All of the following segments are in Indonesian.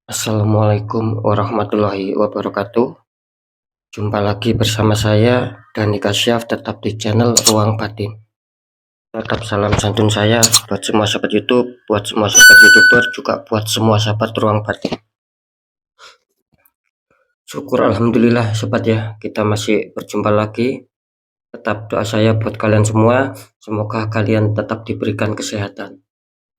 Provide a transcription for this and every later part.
Assalamualaikum warahmatullahi wabarakatuh. Jumpa lagi bersama saya Dani Kasyaf, tetap di channel Ruang Batin. Tetap salam santun saya buat semua sahabat YouTube, buat semua sahabat YouTuber, juga buat semua sahabat Ruang Batin. Syukur alhamdulillah sobat ya, kita masih berjumpa lagi. Tetap doa saya buat kalian semua, semoga kalian tetap diberikan kesehatan,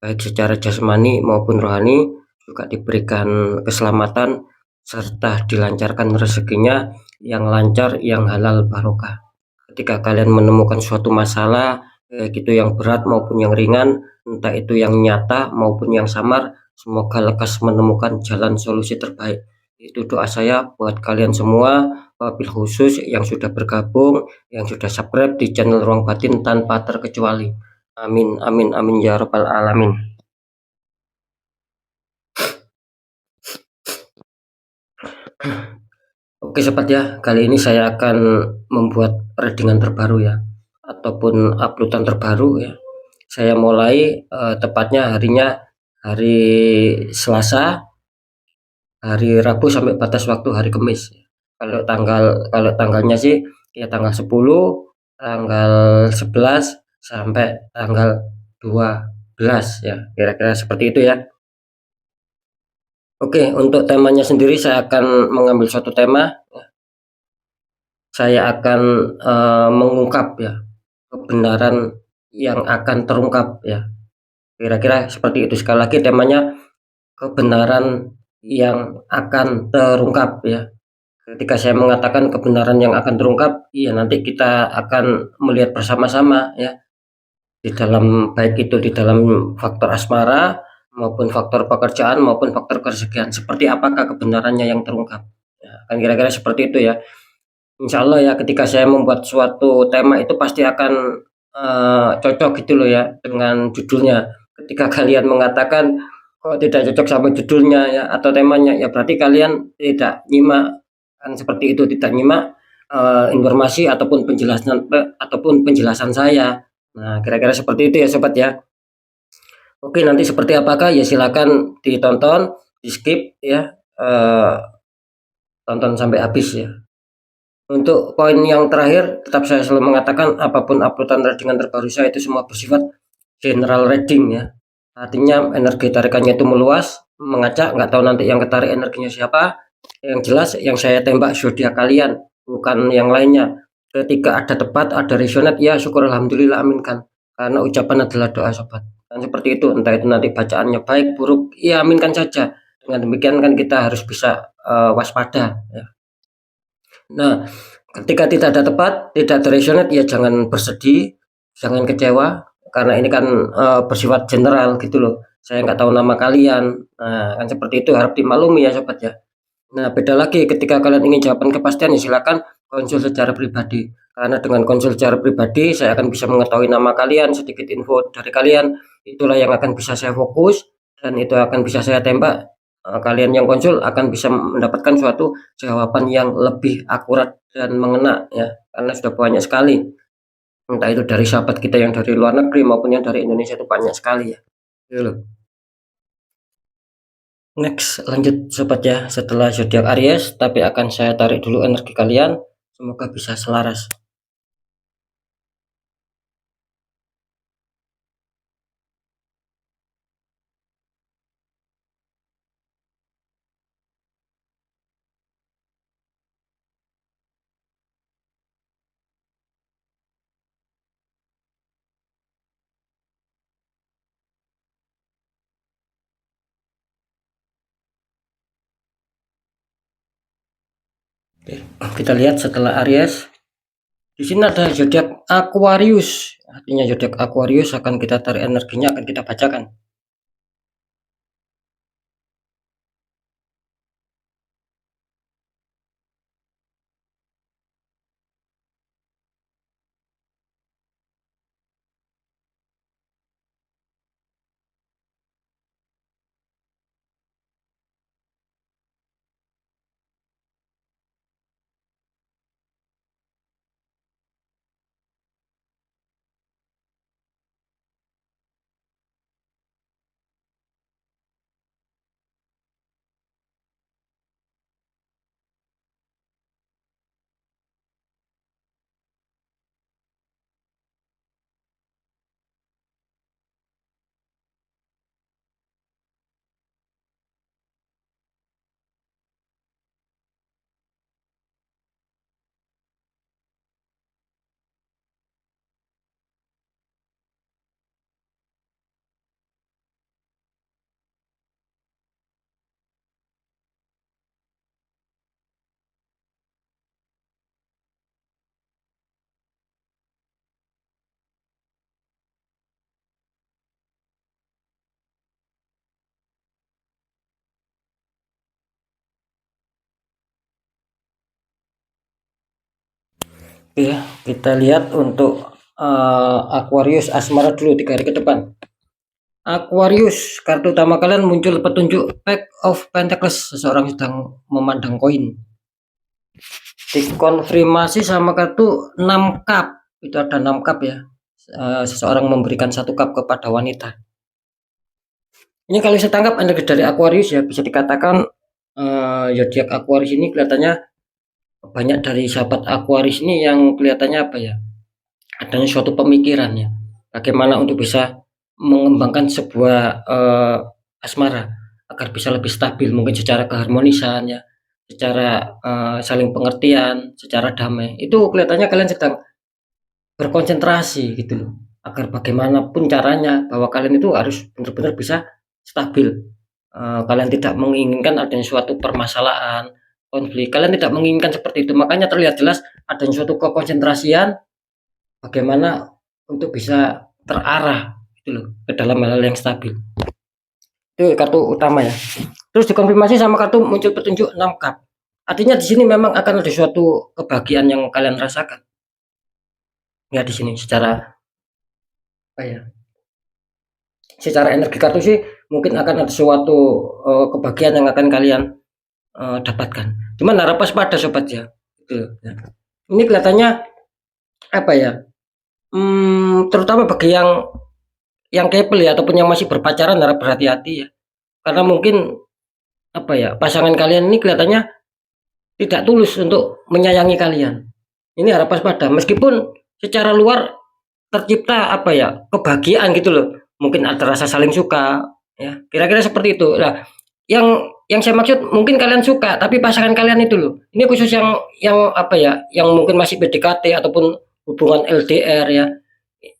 baik secara jasmani maupun rohani, juga diberikan keselamatan serta dilancarkan rezekinya yang lancar, yang halal barokah. Ketika kalian menemukan suatu masalah, baik itu yang berat maupun yang ringan, entah itu yang nyata maupun yang samar, semoga lekas menemukan jalan solusi terbaik. Itu doa saya buat kalian semua, wabil khusus yang sudah bergabung, yang sudah subscribe di channel Ruang Batin tanpa terkecuali. Amin, amin, amin ya rabbal alamin. Oke sobat ya, kali ini saya akan membuat readingan terbaru ya, ataupun uploadan terbaru ya. Saya mulai tepatnya harinya hari Selasa, hari Rabu sampai batas waktu hari Kamis. Kalau tanggalnya sih ya tanggal 10, tanggal 11 sampai tanggal 12 ya, kira-kira seperti itu ya. Oke, untuk temanya sendiri saya akan mengambil suatu tema. Saya akan mengungkap ya kebenaran yang akan terungkap ya. Kira-kira seperti itu. Sekali lagi temanya kebenaran yang akan terungkap ya. Ketika saya mengatakan kebenaran yang akan terungkap, ya nanti kita akan melihat bersama-sama ya, di dalam baik itu di dalam faktor asmara maupun faktor pekerjaan maupun faktor kerezekian, seperti apakah kebenarannya yang terungkap ya, kan kira-kira seperti itu ya. Insya Allah ya, ketika saya membuat suatu tema itu pasti akan cocok gitu loh ya dengan judulnya. Ketika kalian mengatakan kok tidak cocok sama judulnya ya atau temanya, ya berarti kalian tidak nyimak, kan seperti itu, tidak nyimak informasi ataupun penjelasan saya. Nah, kira-kira seperti itu ya sobat ya. Oke, nanti seperti apakah ya silakan ditonton, di skip ya, tonton sampai habis ya. Untuk poin yang terakhir, tetap saya selalu mengatakan apapun uploadan readingan terbaru saya itu semua bersifat general reading ya. Artinya energi tarikannya itu meluas, mengacak, nggak tahu nanti yang ketarik energinya siapa. Yang jelas yang saya tembak zodiak kalian, bukan yang lainnya. Ketika ada tepat, ada resonate, ya syukur alhamdulillah, aminkan. Karena ucapan adalah doa sobat. Dan seperti itu, entah itu nanti bacaannya baik, buruk, ya aminkan saja. Dengan demikian kan kita harus bisa waspada ya. Nah, ketika tidak ada tepat, tidak ada resonate, ya jangan bersedih, jangan kecewa, karena ini kan bersifat general gitu loh. Saya nggak tahu nama kalian, nah kan seperti itu, harap dimaklumi ya sobat ya. Nah, beda lagi ketika kalian ingin jawaban kepastian, ya silakan konsul secara pribadi. Karena dengan konsul secara pribadi, saya akan bisa mengetahui nama kalian, sedikit info dari kalian. Itulah yang akan bisa saya fokus, dan itu akan bisa saya tembak. Kalian yang konsul akan bisa mendapatkan suatu jawaban yang lebih akurat dan mengena ya, karena sudah banyak sekali. Entah itu dari sahabat kita yang dari luar negeri maupun yang dari Indonesia, itu banyak sekali ya. Gitu loh. Next, lanjut sobat ya. Setelah zodiak Aries, tapi akan saya tarik dulu energi kalian. Semoga bisa selaras. Oke, kita lihat setelah Aries. Di sini ada zodiak Aquarius. Artinya zodiak Aquarius akan kita tarik energinya, akan kita bacakan. Oke ya, kita lihat untuk Aquarius asmara dulu 3 hari ke depan. Aquarius, kartu utama kalian muncul petunjuk Pack of Pentacles, seseorang sedang memandang koin. Dikonfirmasi sama kartu 6 cup, itu ada 6 cup ya. Seseorang memberikan 1 cup kepada wanita. Ini kalau saya tangkap energi dari Aquarius ya, bisa dikatakan zodiak Aquarius ini kelihatannya banyak dari sahabat Aquarius ini yang kelihatannya apa ya, adanya suatu pemikiran ya, bagaimana untuk bisa mengembangkan sebuah asmara agar bisa lebih stabil, mungkin secara keharmonisan ya, secara saling pengertian, secara damai. Itu kelihatannya kalian sedang berkonsentrasi gitu loh, agar bagaimanapun caranya bahwa kalian itu harus benar-benar bisa stabil. Kalian tidak menginginkan adanya suatu permasalahan, konflik, kalian tidak menginginkan seperti itu, makanya terlihat jelas adanya suatu kekonsentrasian bagaimana untuk bisa terarah gitu loh ke dalam hal yang stabil. Itu kartu utama ya. Terus dikonfirmasi sama kartu muncul petunjuk 6 cup. Artinya di sini memang akan ada suatu kebahagiaan yang kalian rasakan. Ya di sini secara apa ya? Secara energi kartu sih mungkin akan ada suatu kebahagiaan yang akan kalian dapatkan. Cuman harap waspada sobat ya. Gitu, ya. Ini kelihatannya apa ya? Terutama bagi yang couple ya, ataupun yang masih berpacaran, harap berhati-hati ya. Karena mungkin apa ya, pasangan kalian ini kelihatannya tidak tulus untuk menyayangi kalian. Ini harap waspada. Meskipun secara luar tercipta apa ya, kebahagiaan gitu loh. Mungkin ada rasa saling suka ya. Kira-kira seperti itu. Nah, yang saya maksud mungkin kalian suka, tapi pasangan kalian itu loh. Ini khusus yang apa ya, yang mungkin masih PDKT ataupun hubungan LDR ya.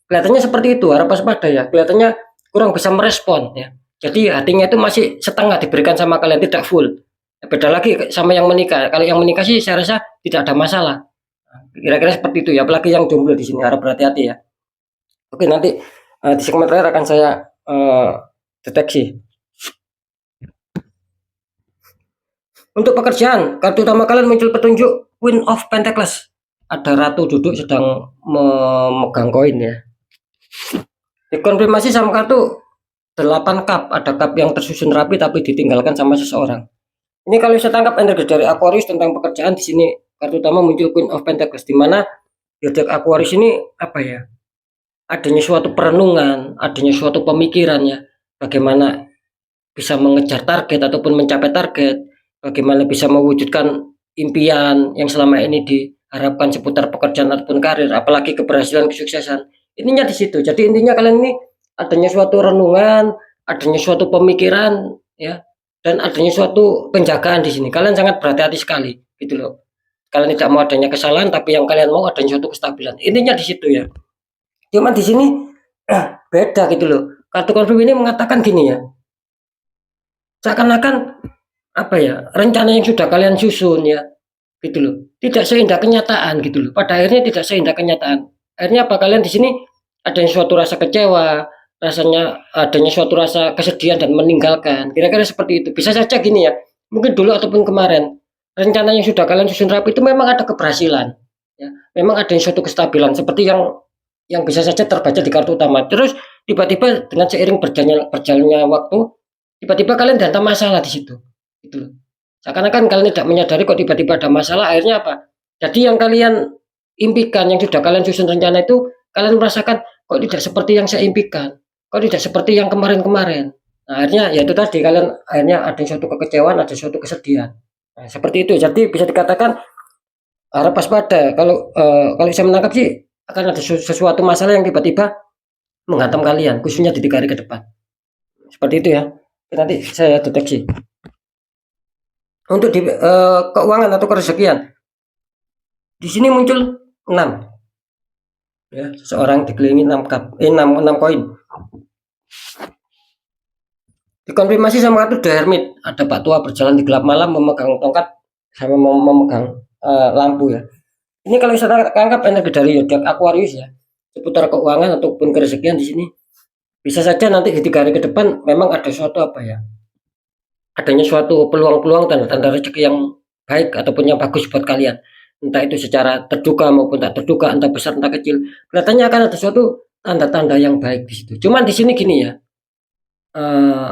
Kelihatannya seperti itu, harap waspada ya. Kelihatannya kurang bisa merespon ya. Jadi hatinya itu masih setengah diberikan sama kalian, tidak full. Beda lagi sama yang menikah. Kalau yang menikah sih saya rasa tidak ada masalah. Kira-kira seperti itu ya. Apalagi yang jomblo di sini harap berhati-hati ya. Oke, nanti di segmen terakhir akan saya deteksi. Untuk pekerjaan, kartu utama kalian muncul petunjuk Queen of Pentacles. Ada ratu duduk sedang memegang koin ya. Dikonfirmasi sama kartu 8 cup, ada cup yang tersusun rapi tapi ditinggalkan sama seseorang. Ini kalau saya tangkap energi dari Aquarius tentang pekerjaan, di sini kartu utama muncul Queen of Pentacles, di mana zodiak Aquarius ini apa ya? Adanya suatu perenungan, adanya suatu pemikiran ya, bagaimana bisa mengejar target ataupun mencapai target, bagaimana bisa mewujudkan impian yang selama ini diharapkan seputar pekerjaan ataupun karir, apalagi keberhasilan, kesuksesan. Ininya di situ. Jadi intinya kalian ini adanya suatu renungan, adanya suatu pemikiran ya, dan adanya suatu penjagaan di sini. Kalian sangat berhati-hati sekali gitu loh. Kalian tidak mau adanya kesalahan, tapi yang kalian mau adanya suatu kestabilan. Intinya di situ ya. Cuman di sini beda gitu loh. Kartu konfirm ini mengatakan gini ya. Seakan-akan apa ya, rencana yang sudah kalian susun ya, gitu loh. Tidak seindah kenyataan gitu loh. Pada akhirnya tidak seindah kenyataan. Akhirnya apa, kalian di sini adanya suatu rasa kecewa, rasanya adanya suatu rasa kesedihan dan meninggalkan. Kira-kira seperti itu. Bisa saja gini ya. Mungkin dulu ataupun kemarin rencana yang sudah kalian susun rapi itu memang ada keberhasilan. Ya, memang ada suatu kestabilan seperti yang bisa saja terbaca di kartu utama. Terus tiba-tiba dengan seiring berjalannya waktu, tiba-tiba kalian datang masalah di situ. Gitu. Seakan-akan kalian tidak menyadari kok tiba-tiba ada masalah, akhirnya apa? Jadi yang kalian impikan, yang sudah kalian susun rencana itu, kalian merasakan kok tidak seperti yang saya impikan, kok tidak seperti yang kemarin-kemarin. Nah, akhirnya ya itu tadi, kalian akhirnya ada suatu kekecewaan, ada suatu kesedihan. Nah, seperti itu. Jadi bisa dikatakan harap waspada. Kalau saya menangkap sih akan ada sesuatu masalah yang tiba-tiba menghantam kalian, khususnya di 3 hari ke depan. Seperti itu ya. Nanti saya deteksi. Untuk di keuangan atau kerezekian, di sini muncul 6 ya, seseorang dikelilingi 6 cup, 6 koin. Dikonfirmasi sama kartu The Hermit, ada Pak Tua berjalan di gelap malam memegang tongkat sama memegang lampu ya. Ini kalau saya tangkap energi dari zodiak Aquarius ya, seputar keuangan ataupun kerezekian di sini. Bisa saja nanti di 3 hari ke depan memang ada suatu apa ya, adanya suatu peluang-peluang, tanda-tanda rezeki yang baik ataupun yang bagus buat kalian. entah itu secara terduga maupun tak terduga, entah besar entah kecil, kelihatannya akan ada suatu tanda-tanda yang baik di situ. Cuman di sini gini ya, eee,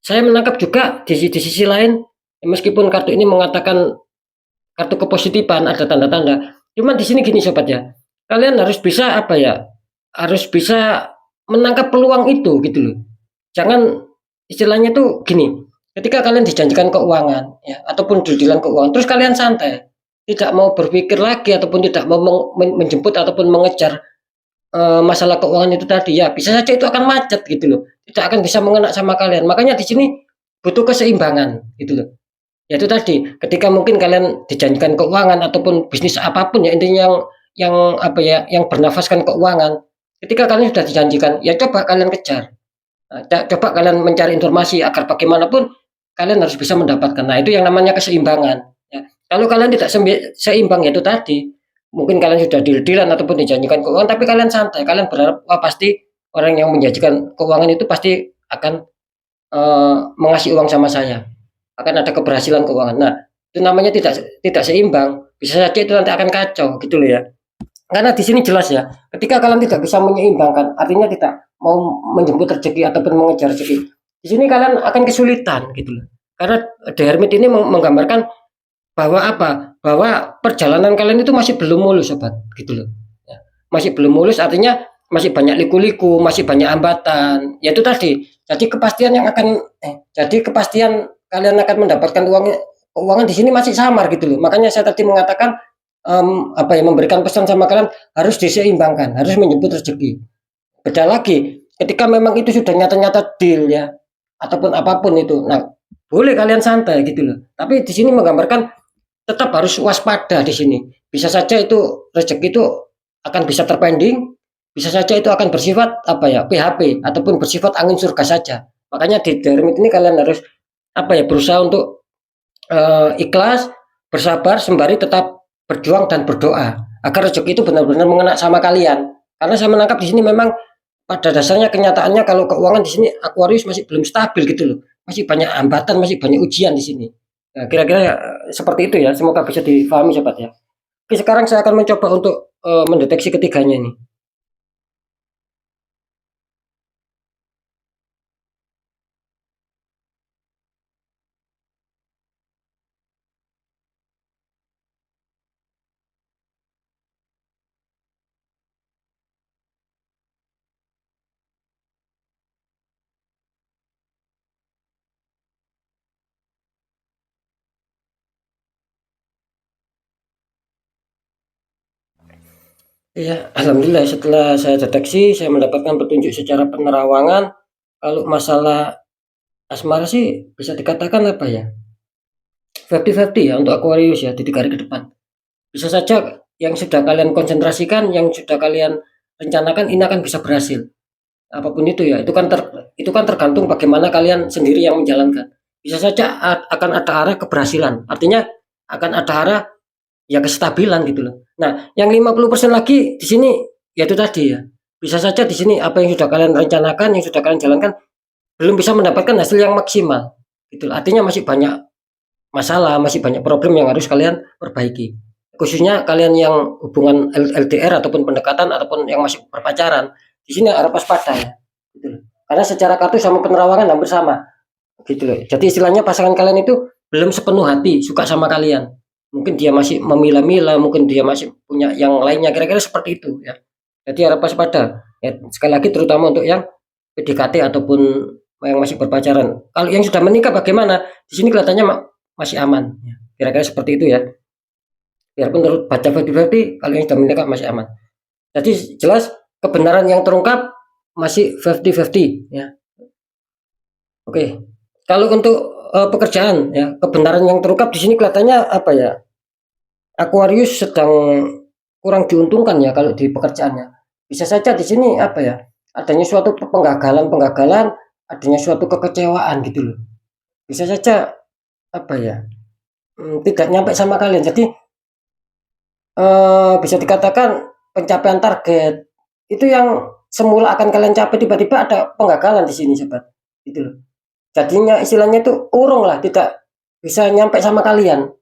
saya menangkap juga di sisi lain, meskipun kartu ini mengatakan kartu kepositifan, ada tanda-tanda, cuman di sini gini sobat ya, kalian harus bisa apa ya, harus bisa menangkap peluang itu gitu loh. Jangan istilahnya tuh gini, ketika kalian dijanjikan keuangan ya ataupun deal keuangan terus kalian santai, tidak mau berpikir lagi ataupun tidak mau menjemput ataupun mengejar masalah keuangan itu tadi ya, bisa saja itu akan macet gitu loh. Tidak akan bisa mengena sama kalian. Makanya di sini butuh keseimbangan gitu loh. Ya itu tadi, ketika mungkin kalian dijanjikan keuangan ataupun bisnis apapun ya intinya yang apa ya, yang bernafaskan keuangan. Ketika kalian sudah dijanjikan, ya coba kalian kejar. Nah, coba kalian mencari informasi agar bagaimanapun kalian harus bisa mendapatkan. Nah, itu yang namanya keseimbangan. Ya. Kalau kalian tidak seimbang ya itu tadi, mungkin kalian sudah deal-dealan ataupun dijanjikan keuangan, tapi kalian santai. Kalian berharap wah pasti orang yang menjanjikan keuangan itu pasti akan mengasih uang sama saya. Akan ada keberhasilan keuangan. Nah, itu namanya tidak seimbang. Bisa saja itu nanti akan kacau gitu loh ya. Karena di sini jelas ya, ketika kalian tidak bisa menyeimbangkan, artinya tidak mau menjemput rezeki ataupun mengejar rezeki. Di sini kalian akan kesulitan gitu loh. Karena The Hermit ini menggambarkan bahwa apa? Bahwa perjalanan kalian itu masih belum mulus sobat, gitu loh. Ya, masih belum mulus artinya masih banyak liku-liku, masih banyak hambatan. Ya itu tadi. Jadi kepastian kalian akan mendapatkan keuangan di sini masih samar gitu loh. Makanya saya tadi mengatakan apa ya, memberikan pesan sama kalian harus diseimbangkan, harus menjemput rezeki. Beda lagi ketika memang itu sudah nyata-nyata deal ya ataupun apapun itu. Nah, boleh kalian santai gitu loh. Tapi di sini menggambarkan tetap harus waspada di sini. Bisa saja itu rezeki itu akan bisa terpending, bisa saja itu akan bersifat apa ya, PHP ataupun bersifat angin surga saja. Makanya di Dermit ini kalian harus apa ya, berusaha untuk ikhlas, bersabar sembari tetap berjuang dan berdoa agar rezeki itu benar-benar mengena sama kalian. Karena saya menangkap di sini memang pada dasarnya kenyataannya kalau keuangan di sini Aquarius masih belum stabil gitu loh. Masih banyak hambatan, masih banyak ujian di sini. Nah, kira-kira ya, seperti itu ya. Semoga bisa difahami sobat ya. Oke, sekarang saya akan mencoba untuk mendeteksi ketiganya ini. Iya, alhamdulillah setelah saya deteksi, saya mendapatkan petunjuk secara penerawangan. Kalau masalah asmara sih bisa dikatakan apa ya? 50-50 ya untuk Aquarius ya di 3 hari ke depan. Bisa saja yang sudah kalian konsentrasikan, yang sudah kalian rencanakan ini akan bisa berhasil. Apapun itu ya, itu kan tergantung bagaimana kalian sendiri yang menjalankan. Bisa saja akan ada arah keberhasilan. Artinya akan ada arah ya kestabilan gitu loh. Nah, yang 50% lagi di sini ya itu tadi ya. Bisa saja di sini apa yang sudah kalian rencanakan, yang sudah kalian jalankan belum bisa mendapatkan hasil yang maksimal. Gitu. Artinya masih banyak masalah, masih banyak problem yang harus kalian perbaiki. Khususnya kalian yang hubungan LDR ataupun pendekatan ataupun yang masih berpacaran, di sini harus waspada ya. Gitu loh. Karena secara kartu sama penerawangan hampir sama. Gitu loh. Jadi istilahnya pasangan kalian itu belum sepenuh hati suka sama kalian. Mungkin dia masih memilah-milah, mungkin dia masih punya yang lainnya, kira-kira seperti itu ya. Jadi harap waspada. Ya, sekali lagi terutama untuk yang PDKT ataupun yang masih berpacaran. Kalau yang sudah menikah bagaimana? Di sini kelihatannya masih aman. Ya. Kira-kira seperti itu ya. Biarpun menurut baca verdi kalau yang sudah menikah masih aman. Jadi jelas kebenaran yang terungkap masih 50-50 ya. Oke. Kalau untuk pekerjaan ya, kebenaran yang terungkap di sini kelihatannya apa ya? Aquarius sedang kurang diuntungkan ya kalau di pekerjaannya. Bisa saja di sini apa ya? Adanya suatu penggagalan, adanya suatu kekecewaan gitu loh. Bisa saja apa ya? Tidak nyampe sama kalian. Jadi bisa dikatakan pencapaian target itu yang semula akan kalian capai tiba-tiba ada penggagalan di sini sobat. Gitu loh. Jadinya istilahnya itu urung lah, tidak bisa nyampe sama kalian.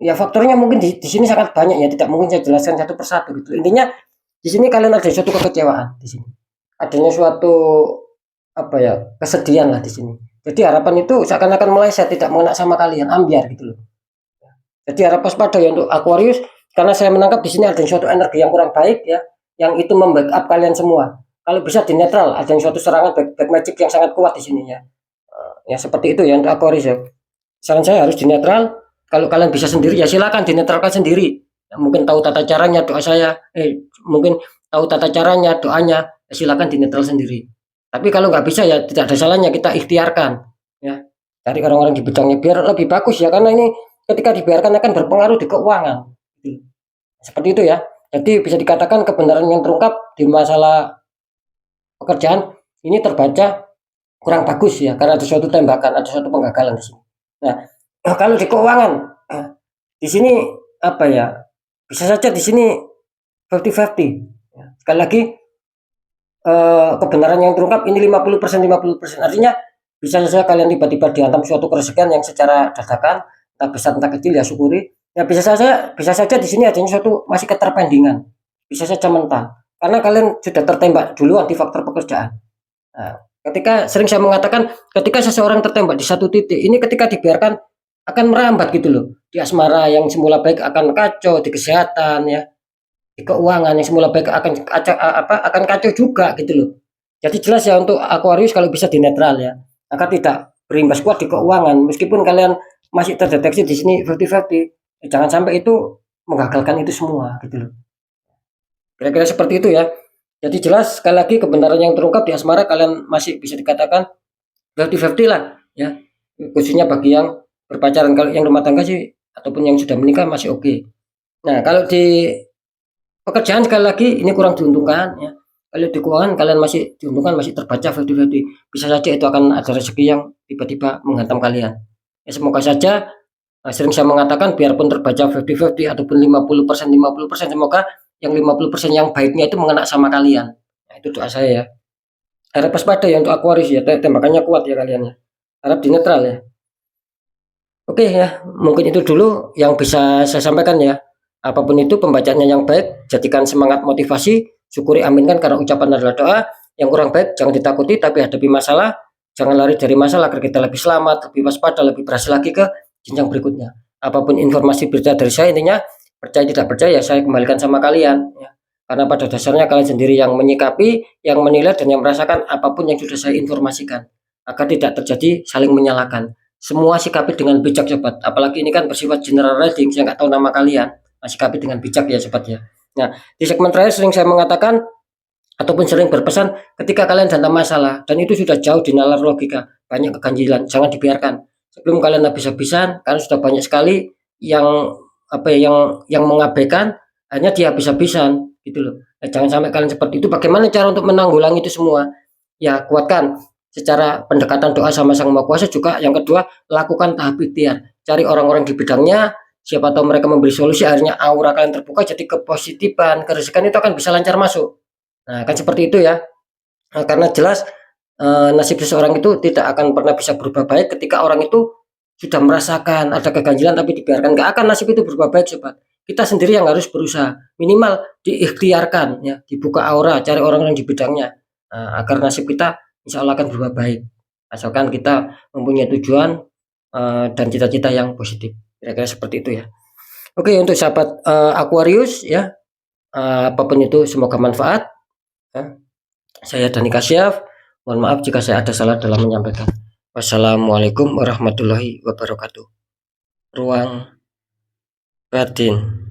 Ya faktornya mungkin di sini sangat banyak ya, tidak mungkin saya jelaskan satu persatu gitu. Intinya di sini kalian ada suatu kekecewaan di sini. Adanya suatu apa ya, kesedihan lah di sini. Jadi harapan itu seakan-akan meleset, tidak mengena sama kalian, ambiar gitu loh. Jadi harap waspada ya untuk Aquarius, karena saya menangkap di sini ada suatu energi yang kurang baik ya, yang itu membackup kalian semua. Kalau bisa di netral, ada suatu serangan black magic yang sangat kuat di sini ya. Ya seperti itu ya untuk Aquarius ya. Saran saya harus di netral. Kalau kalian bisa sendiri ya silakan dinetralkan sendiri. Ya, mungkin tahu tata caranya doa saya, mungkin tahu tata caranya doanya, ya silakan dinetral sendiri. Tapi kalau nggak bisa ya tidak ada salahnya kita ikhtiarkan ya. Cari orang-orang di bidangnya biar lebih bagus ya, karena ini ketika dibiarkan akan berpengaruh di keuangan. Seperti itu ya. Jadi bisa dikatakan kebenaran yang terungkap di masalah pekerjaan ini terbaca kurang bagus ya, karena ada suatu tembakan, ada suatu penggagalan di sini. Nah, kalau di keuangan di sini apa ya? Bisa saja di sini 50-50. Sekali lagi kebenaran yang terungkap ini 50% 50%. Artinya bisa saja kalian tiba-tiba dihantam suatu keresahan yang secara dadakan, entah besar entah kecil ya syukuri. Ya bisa saja di sini adanya suatu masih keterpendingan. Bisa saja mental. Karena kalian sudah tertembak duluan di faktor pekerjaan. Nah, ketika sering saya mengatakan ketika seseorang tertembak di satu titik, ini ketika dibiarkan akan merambat gitu loh. Di asmara yang semula baik akan kacau, di kesehatan ya, di keuangan yang semula baik akan kacau juga gitu loh. Jadi jelas ya untuk Aquarius kalau bisa di netral ya, agar tidak berimbas kuat di keuangan. Meskipun kalian masih terdeteksi di sini 50-50, jangan sampai itu menggagalkan itu semua gitu loh. Kira-kira seperti itu ya. Jadi jelas sekali lagi kebenaran yang terungkap di asmara kalian masih bisa dikatakan 50-50 lah ya. Khususnya bagi yang berpacaran, kalau yang rumah tangga sih ataupun yang sudah menikah masih oke. Nah, kalau di pekerjaan sekali lagi ini kurang diuntungkan ya. Kalau di keuangan kalian masih diuntungkan, masih terbaca 50-50. Bisa saja itu akan ada rezeki yang tiba-tiba menghantam kalian. Ya semoga saja sering saya mengatakan biarpun terbaca 50-50 ataupun 50% 50%, semoga yang 50% yang baiknya itu mengena sama kalian. Nah, itu doa saya ya. Harap waspada ya untuk Aquarius ya, tembakannya kuat ya kalian ya. Harap di netral ya. Oke ya, mungkin itu dulu yang bisa saya sampaikan ya. Apapun itu pembacaannya yang baik, jadikan semangat motivasi, syukuri aminkan karena ucapan adalah doa. Yang kurang baik jangan ditakuti tapi hadapi masalah, jangan lari dari masalah agar kita lebih selamat, lebih waspada, lebih berhasil lagi ke jenjang berikutnya. Apapun informasi berita dari saya intinya percaya tidak percaya saya kembalikan sama kalian ya. Karena pada dasarnya kalian sendiri yang menyikapi, yang menilai dan yang merasakan apapun yang sudah saya informasikan agar tidak terjadi saling menyalahkan. Semua sikapi dengan bijak sobat, apalagi ini kan bersifat general reading, saya nggak tahu nama kalian, sikapi dengan bijak ya sobat ya. Nah di segmen terakhir sering saya mengatakan ataupun sering berpesan ketika kalian dalam masalah dan itu sudah jauh di nalar logika, banyak keganjilan, jangan dibiarkan sebelum kalian habis-habisan, karena sudah banyak sekali yang apa ya, yang mengabaikan, hanya dia habis-habisan gitu loh. Nah, jangan sampai kalian seperti itu. Bagaimana cara untuk menanggulangi itu semua? Ya kuatkan secara pendekatan doa sama Sang Maha Kuasa, juga yang kedua lakukan tahap ikhtiar, cari orang-orang di bidangnya, siapa tahu mereka memberi solusi, akhirnya aura kalian terbuka, jadi kepositifan, kerezekian itu akan bisa lancar masuk. Nah kan seperti itu ya. Nah, karena jelas nasib seseorang itu tidak akan pernah bisa berubah baik ketika orang itu sudah merasakan ada keganjilan tapi dibiarkan, nggak akan nasib itu berubah baik sobat. Kita sendiri yang harus berusaha, minimal diikhtiarkan ya, dibuka aura, cari orang-orang di bidangnya, agar nasib kita insya Allah akan berubah baik, asalkan kita mempunyai tujuan dan cita-cita yang positif. Kira-kira seperti itu ya. Oke untuk sahabat Aquarius ya, apapun itu semoga manfaat ya. Saya Dani Kasyaf, mohon maaf jika saya ada salah dalam menyampaikan. Wassalamualaikum warahmatullahi wabarakatuh. Ruang batin.